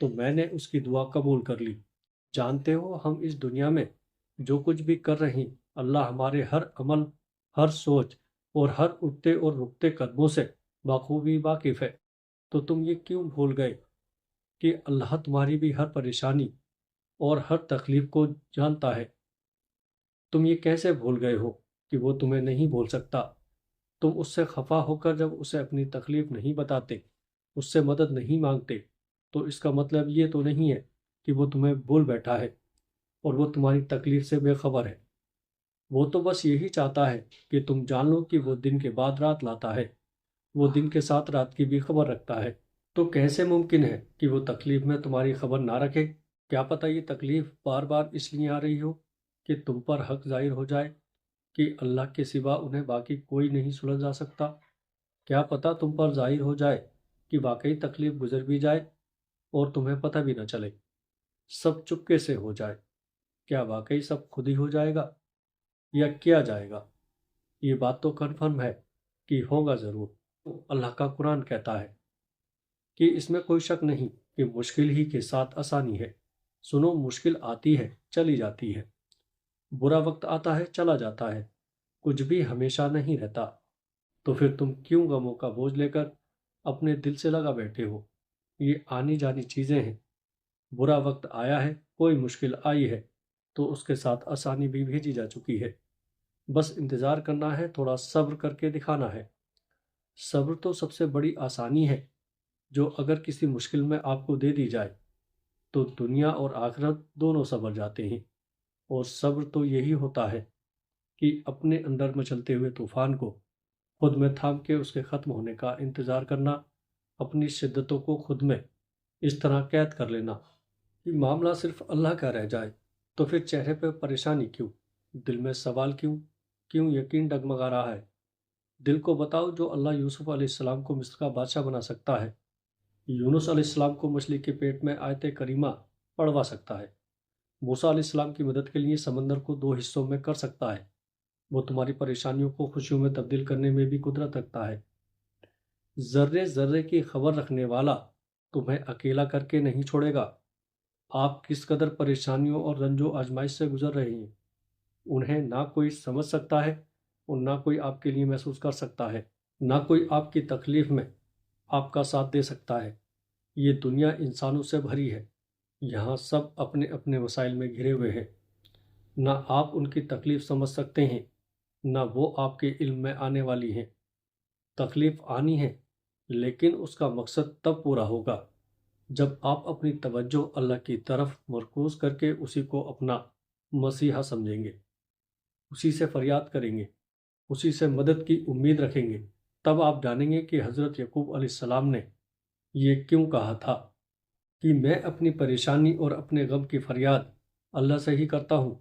تو میں نے اس کی دعا قبول کر لی۔ جانتے ہو ہم اس دنیا میں جو کچھ بھی کر رہے ہیں، اللہ ہمارے ہر عمل، ہر سوچ اور ہر اٹھتے اور رکتے قدموں سے بخوبی واقف ہے۔ تو تم یہ کیوں بھول گئے کہ اللہ تمہاری بھی ہر پریشانی اور ہر تکلیف کو جانتا ہے؟ تم یہ کیسے بھول گئے ہو کہ وہ تمہیں نہیں بھول سکتا؟ تم اس سے خفا ہو کر جب اسے اپنی تکلیف نہیں بتاتے، اس سے مدد نہیں مانگتے، تو اس کا مطلب یہ تو نہیں ہے کہ وہ تمہیں بھول بیٹھا ہے اور وہ تمہاری تکلیف سے بے خبر ہے۔ وہ تو بس یہی چاہتا ہے کہ تم جان لو کہ وہ دن کے بعد رات لاتا ہے، وہ دن کے ساتھ رات کی بھی خبر رکھتا ہے۔ تو کیسے ممکن ہے کہ وہ تکلیف میں تمہاری خبر نہ رکھے؟ کیا پتہ یہ تکلیف بار بار اس لیے آ رہی ہو کہ تم پر حق ظاہر ہو جائے کہ اللہ کے سوا انہیں باقی کوئی نہیں سلجھا سکتا؟ کیا پتہ تم پر ظاہر ہو جائے کہ واقعی تکلیف گزر بھی جائے اور تمہیں پتہ بھی نہ چلے، سب چپکے سے ہو جائے؟ کیا واقعی سب خود ہی ہو جائے گا یا کیا جائے گا؟ یہ بات تو کنفرم ہے کہ ہوگا ضرور۔ اللہ کا قرآن کہتا ہے کہ اس میں کوئی شک نہیں کہ مشکل ہی کے ساتھ آسانی ہے۔ سنو، مشکل آتی ہے چلی جاتی ہے، برا وقت آتا ہے چلا جاتا ہے، کچھ بھی ہمیشہ نہیں رہتا۔ تو پھر تم کیوں غموں کا بوجھ لے کر اپنے دل سے لگا بیٹھے ہو؟ یہ آنی جانی چیزیں ہیں۔ برا وقت آیا ہے، کوئی مشکل آئی ہے تو اس کے ساتھ آسانی بھی بھیجی جا چکی ہے۔ بس انتظار کرنا ہے، تھوڑا صبر کر کے دکھانا ہے۔ صبر تو سب سے بڑی آسانی ہے جو اگر کسی مشکل میں آپ کو دے دی جائے تو دنیا اور آخرت دونوں سنور جاتے ہیں۔ اور صبر تو یہی ہوتا ہے کہ اپنے اندر مچلتے ہوئے طوفان کو خود میں تھام کے اس کے ختم ہونے کا انتظار کرنا، اپنی شدتوں کو خود میں اس طرح قید کر لینا کہ معاملہ صرف اللہ کا رہ جائے۔ تو پھر چہرے پہ پریشانی کیوں؟ دل میں سوال کیوں؟ کیوں یقین ڈگمگا رہا ہے؟ دل کو بتاؤ، جو اللہ یوسف علیہ السلام کو مصر کا بادشاہ بنا سکتا ہے، یونس علیہ السلام کو مچھلی کے پیٹ میں آیت کریمہ پڑھوا سکتا ہے، موسیٰ علیہ السلام کی مدد کے لیے سمندر کو دو حصوں میں کر سکتا ہے، وہ تمہاری پریشانیوں کو خوشیوں میں تبدیل کرنے میں بھی قدرت رکھتا ہے۔ ذرے ذرے کی خبر رکھنے والا تمہیں اکیلا کر کے نہیں چھوڑے گا۔ آپ کس قدر پریشانیوں اور رنج و آزمائش سے گزر رہے ہیں، انہیں نہ کوئی سمجھ سکتا ہے اور نہ کوئی آپ کے لیے محسوس کر سکتا ہے، نہ کوئی آپ کی تکلیف میں آپ کا ساتھ دے سکتا ہے۔ یہ دنیا انسانوں سے بھری ہے، یہاں سب اپنے اپنے وسائل میں گھرے ہوئے ہیں۔ نہ آپ ان کی تکلیف سمجھ سکتے ہیں، نہ وہ آپ کے علم میں آنے والی ہیں۔ تکلیف آنی ہے، لیکن اس کا مقصد تب پورا ہوگا جب آپ اپنی توجہ اللہ کی طرف مرکوز کر کے اسی کو اپنا مسیحا سمجھیں گے، اسی سے فریاد کریں گے، اسی سے مدد کی امید رکھیں گے۔ تب آپ جانیں گے کہ حضرت یعقوب علیہ السلام نے یہ کیوں کہا تھا کہ میں اپنی پریشانی اور اپنے غم کی فریاد اللہ سے ہی کرتا ہوں۔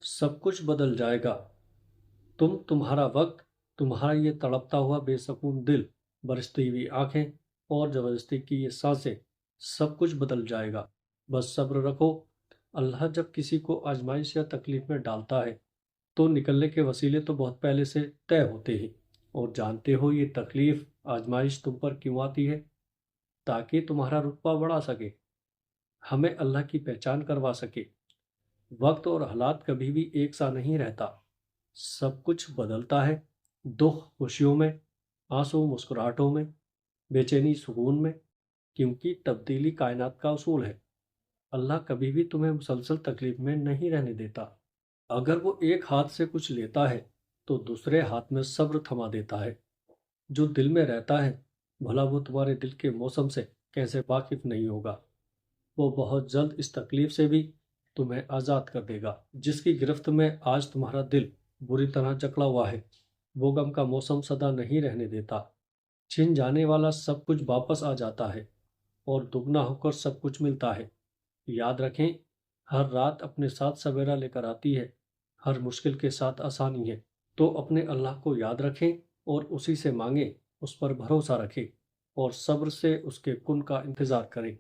سب کچھ بدل جائے گا، تمہارا وقت، تمہارا یہ تڑپتا ہوا بے سکون دل، برستی ہوئی آنکھیں اور زبردستی کی یہ سانسیں، سب کچھ بدل جائے گا۔ بس صبر رکھو۔ اللہ جب کسی کو آزمائش یا تکلیف میں ڈالتا ہے تو نکلنے کے وسیلے تو بہت پہلے سے طے ہوتے ہیں۔ اور جانتے ہو یہ تکلیف، آزمائش تم پر کیوں آتی ہے؟ تاکہ تمہارا رتبہ بڑھا سکے، ہمیں اللہ کی پہچان کروا سکے۔ وقت اور حالات کبھی بھی ایک سا نہیں رہتا، سب کچھ بدلتا ہے، دکھ خوشیوں میں، آنسو مسکراہٹوں میں، بے چینی سکون میں، کیونکہ تبدیلی کائنات کا اصول ہے۔ اللہ کبھی بھی تمہیں مسلسل تکلیف میں نہیں رہنے دیتا۔ اگر وہ ایک ہاتھ سے کچھ لیتا ہے تو دوسرے ہاتھ میں صبر تھما دیتا ہے۔ جو دل میں رہتا ہے، بھلا وہ تمہارے دل کے موسم سے کیسے واقف نہیں ہوگا؟ وہ بہت جلد اس تکلیف سے بھی تمہیں آزاد کر دے گا جس کی گرفت میں آج تمہارا دل بری طرح جکڑا ہوا ہے۔ وہ غم کا موسم سدا نہیں رہنے دیتا، چھن جانے والا سب کچھ واپس آ جاتا ہے اور دگنا ہو کر سب کچھ ملتا ہے۔ یاد رکھیں، ہر رات اپنے ساتھ سویرا لے کر آتی ہے، ہر مشکل کے ساتھ آسانی ہے۔ تو اپنے اللہ کو یاد رکھیں اور اسی سے مانگیں، اس پر بھروسہ رکھیں اور صبر سے اس کے کن کا انتظار کریں۔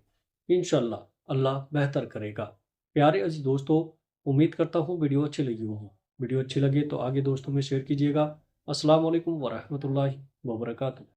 انشاءاللہ اللہ بہتر کرے گا۔ پیارے عزیز دوستو، امید کرتا ہوں ویڈیو اچھی لگی ہوگی۔ ویڈیو اچھی لگے تو آگے دوستوں میں شیئر کیجیے گا۔ السلام علیکم ورحمۃ اللہ وبرکاتہ۔